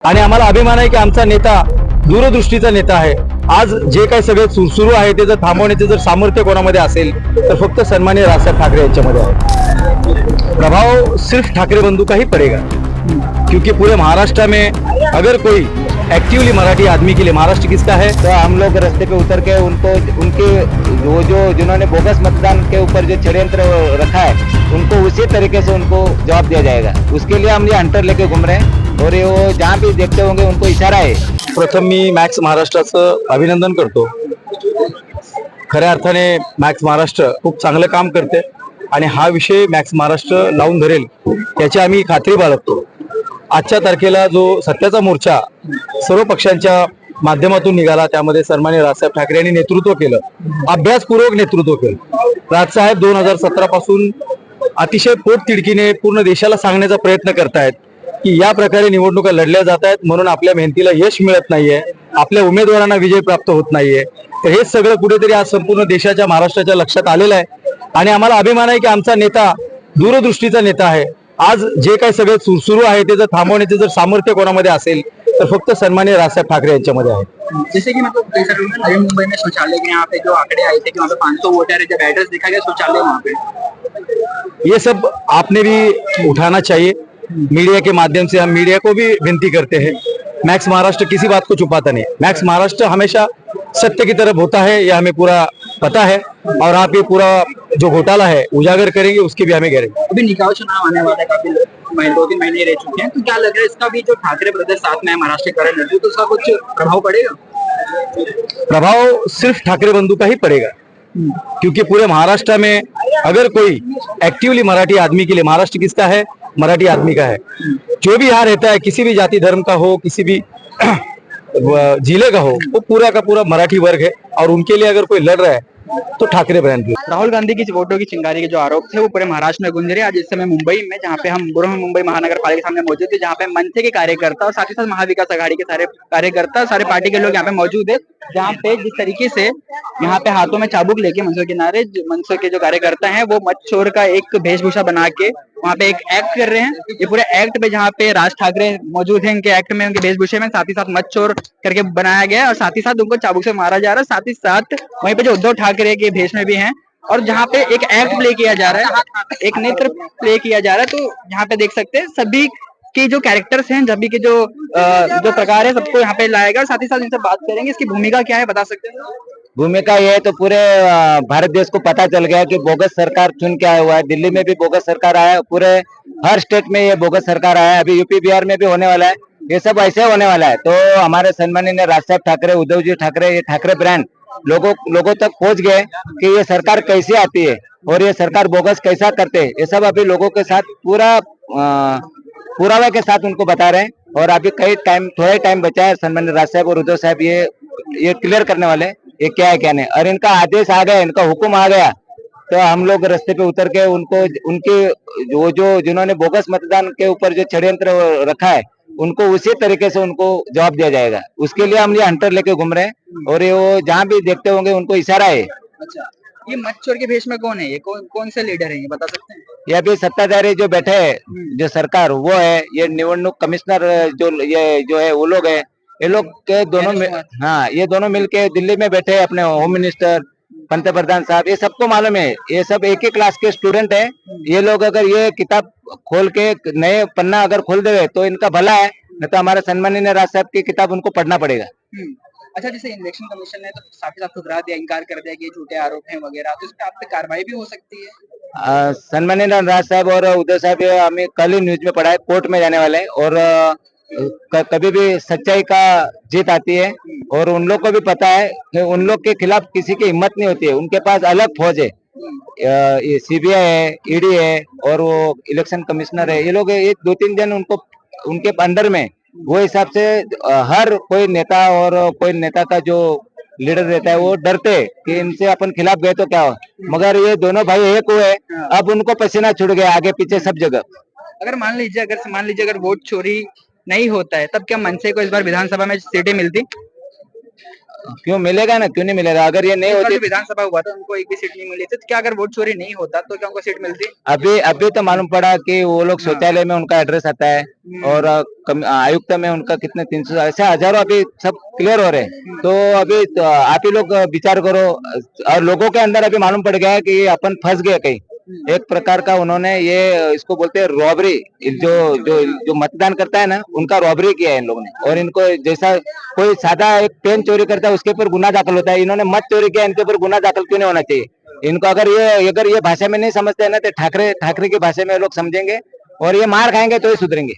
आणि आम्हाला अभिमान आहे की आमचा नेता दूरदृष्टीचा नेता आहे। आज जे काही सगळे सुरू आहे ते जर थांबवण्याचे जर सामर्थ्य कोणामध्ये असेल तर फक्त सन्माननीय राजसाहेब ठाकरे यांच्यामध्ये आहे। प्रभाव सिर्फ ठाकरे बंधु का ही पड़ेगा, क्योंकि पूरे महाराष्ट्र में अगर कोई एक्टिवली मराठी आदमी के लिए महाराष्ट्र किसका है, तो हम लोग रास्ते पे उतर के उनको उनके वो जो जिन्होंने बोगस मतदान के ऊपर जो षड्यंत्र रखा है उनको उसी तरीके से उनको जवाब दिया जाएगा। उसके लिए हम ये हंटर लेके घूम रहे हैं और ये वो जहाँ भी देखते होंगे उनको इशारा है। प्रथम मी मॅक्स महाराष्ट्राचं अभिनंदन करतो। खऱ्या अर्थाने मॅक्स महाराष्ट्र खूप चांगलं काम करते आणि हा विषय मॅक्स महाराष्ट्र लावून धरेल याची आम्ही खात्री बाळगतो। आजच्या तारखेला जो सत्याचा मोर्चा सर्व पक्षांच्या माध्यमातून निघाला त्यामध्ये सन्माननीय राजसाहेब ठाकरे यांनी नेतृत्व केलं, अभ्यासपूर्वक नेतृत्व केलं। राजसाहेब 2017 पासून अतिशय पोटतिडकीने पूर्ण देशाला सांगण्याचा प्रयत्न करतायत की या प्रकारे निवडणुका लढल्या जात आहेत म्हणून आपल्या मेहनतीला यश मिळत नाहीये, आपल्या उमेदवारांना विजय प्राप्त होत नाहीये। तर हे सगळं कुठेतरी आज संपूर्ण देशाच्या महाराष्ट्राच्या लक्षात आलेलं आहे आणि आम्हाला अभिमान आहे की आमचा नेता दूरदृष्टीचा नेता आहे। आज जे काही सगळे सुरू आहे ते जर थांबवण्याचे जर सामर्थ्य कोणामध्ये असेल तर फक्त सन्माननीय राजसाहेब ठाकरे यांच्यामध्ये आहे। जैसे कि मतलब नवी मुंबई में शौचालय के यहाँ पे जो आंकड़े आए थे कि वहाँ पे 500 वोटर है, जब एड्रेस देखा गया शौचालय वहाँ पे, ये सब आपने भी उठाना चाहिए। मीडिया के माध्यम से हम मीडिया को भी विनती करते हैं, मैक्स महाराष्ट्र किसी बात को छुपाता नहीं। मैक्स महाराष्ट्र हमेशा सत्य की तरफ होता है, यह हमें पूरा पता है और आप ये पूरा जो घोटाला है उजागर करेंगे उसकी भी हमें गारंटी। अभी निकाय चुनाव आने वाला है, काफी 2-3 महीने रह चुके हैं, तो क्या लग रहा है इसका भी जो ठाकरे ब्रदर्स साथ में है महाराष्ट्र के करंट, तो उसका कुछ प्रभाव पड़ेगा? प्रभाव सिर्फ ठाकरे बंधु का ही पड़ेगा, क्योंकि पूरे महाराष्ट्र में अगर कोई एक्टिवली मराठी आदमी के लिए महाराष्ट्र किसका है, मराठी आदमी का है। जो भी यहाँ रहता है किसी भी जाति धर्म का हो, किसी भी जिले का हो, वो पूरा का पूरा मराठी वर्ग है और उनके लिए अगर कोई लड़ रहा है तो ठाकरे ब्रांड की। राहुल गांधी की वोटों की चिंगारी के जो आरोप थे वो पूरे महाराष्ट्र में गूंज रहे। आज इस समय मुंबई में, जहाँ पे हम बुरह मुंबई महानगर पालिका के सामने मौजूद थे, जहाँ पे मनसे के कार्यकर्ता और साथ ही साथ महाविकास आघाड़ी के सारे कार्यकर्ता, सारे पार्टी के लोग यहाँ पे मौजूद है, जहाँ पे जिस तरीके से यहाँ पे हाथों में चाबुक लेके मनसे के जो कार्यकर्ता हैं वो मत चोर का एक वेशभूषा बना के वहाँ पे एक एक्ट कर रहे हैं। ये पूरे एक्ट पे जहाँ पे राज ठाकरे मौजूद हैं, उनके एक्ट में, उनके वेशभूषे में, साथ ही साथ मत चोर करके बनाया गया है और साथ ही साथ उनको चाबुक से मारा जा रहा है। साथ ही साथ वहीं पे जो उद्धव ठाकरे के भेष में भी हैं और जहाँ पे एक एक्ट प्ले किया जा रहा है, एक नृत्य प्ले किया जा रहा है। तो यहाँ पे देख सकते हैं सभी के जो कैरेक्टर्स हैं, सभी के जो प्रकार है, सबको यहाँ पे लाएगा। साथ ही साथ इनसे बात करेंगे, इसकी भूमिका क्या है बता सकते हैं? भूमिका ये है तो पूरे भारत देश को पता चल गया कि बोगस सरकार चुन के आया हुआ है। दिल्ली में भी बोगस सरकार आया है, पूरे हर स्टेट में ये बोगस सरकार आया है, अभी यूपी बिहार में भी होने वाला है। ये सब ऐसे होने वाला है। तो हमारे सन्माननीय राजसाहेब ठाकरे, उद्धव जी ठाकरे, ये ठाकरे ब्रांड लोगों तक पहुंच गए कि ये सरकार कैसे आती है और ये सरकार बोगस कैसा करते हैं। ये सब अभी लोगों के साथ पूरा पुरावे के साथ उनको बता रहे हैं और अभी थोड़ा टाइम बचा है। सन्माननीय राज साहब और उद्धव साहब ये क्लियर करने वाले ये क्या है क्या नहीं। और इनका आदेश आ गया, इनका हुक्म आ गया तो हम लोग रास्ते पे उतर के उनको उनके जो जिन्होंने बोगस मतदान के ऊपर जो षड्यंत्र रखा है उनको उसी तरीके से उनको जवाब दिया जाएगा। उसके लिए हम ये हंटर लेके घूम रहे हैं और ये वो जहाँ भी देखते होंगे उनको इशारा है। अच्छा, ये मत चोर के भेष में कौन है? ये कौन से लीडर है, ये बता सकते हैं? ये अभी सत्ताधारी जो बैठे हैं जो सरकार वो है, ये निवडणूक कमिश्नर जो है वो लोग है। ये लोग के दोनों हाँ, ये दोनों मिलके दिल्ली में बैठे हैं, अपने होम मिनिस्टर, पंतप्रधान साहब, ये सबको मालूम है। ये सब एक ही क्लास के स्टूडेंट है। ये लोग अगर ये किताब खोल के नए पन्ना अगर खोल देवे तो इनका भला है, नहीं तो हमारे सम्माननीय राज साहब की किताब उनको पढ़ना पड़ेगा। अच्छा, जैसे इलेक्शन कमीशन ने तो साथ ही साथ ठुकरा दिया, इनकार कर दिया कि ये झूठे आरोप हैं वगैरह, तो इस पे आप पे कार्रवाई भी हो सकती है? सन्माननीय राज साहब और उद्धव साहब हमें कल ही न्यूज में पढ़ा है, कोर्ट में जाने वाले हैं और कभी भी सच्चाई का जीत आती है और उन लोग को भी पता है कि उन लोग के खिलाफ किसी की हिम्मत नहीं होती है। उनके पास अलग फौज है, सीबीआई है, ईडी है और वो इलेक्शन कमिश्नर है। ये लोग ये 2-3 जन उनके अंडर में, वो हिसाब से हर कोई नेता और कोई नेता का जो लीडर रहता है वो डरते कि इनसे अपन खिलाफ गए तो क्या हो। मगर ये दोनों भाई एक हुए, अब उनको पसीना छूट गया आगे पीछे सब जगह। अगर मान लीजिए अगर वोट चोरी नहीं होता है तब क्या मनसे को इस बार विधानसभा में सीटें मिलती? क्यों मिलेगा ना, क्यों नहीं मिलेगा? अगर ये नहीं इस बार होती, जो विधानसभा हुआ था उनको एक भी सीट नहीं मिली थी, तो क्या अगर वोट चोरी नहीं होता तो क्या उनको सीट मिलती? अभी अभी तो मालूम पड़ा कि वो लोग शौचालय में उनका एड्रेस आता है, और आयुक्त में उनका कितने 300 ऐसे हजारों अभी सब क्लियर हो रहे हैं। तो अभी तो आप ही लोग विचार करो, और लोगों के अंदर अभी मालूम पड़ गया है कि अपन फंस गए कहीं। एक प्रकार का उन्होंने ये इसको बोलते हैं रॉबरी, जो जो जो मतदान करता है ना, उनका रॉबरी किया है इन लोगों ने। और इनको जैसा कोई सादा एक पेन चोरी करता है उसके ऊपर गुना दाखिल होता है, इन्होंने मत चोरी किया, इनके ऊपर गुना दाखिल क्यों नहीं होना चाहिए? इनको अगर ये भाषा में नहीं समझते हैं ना, तो ठाकरे ठाकरे की भाषा में लोग समझेंगे, और ये मार खाएंगे तो ही सुधरेंगे।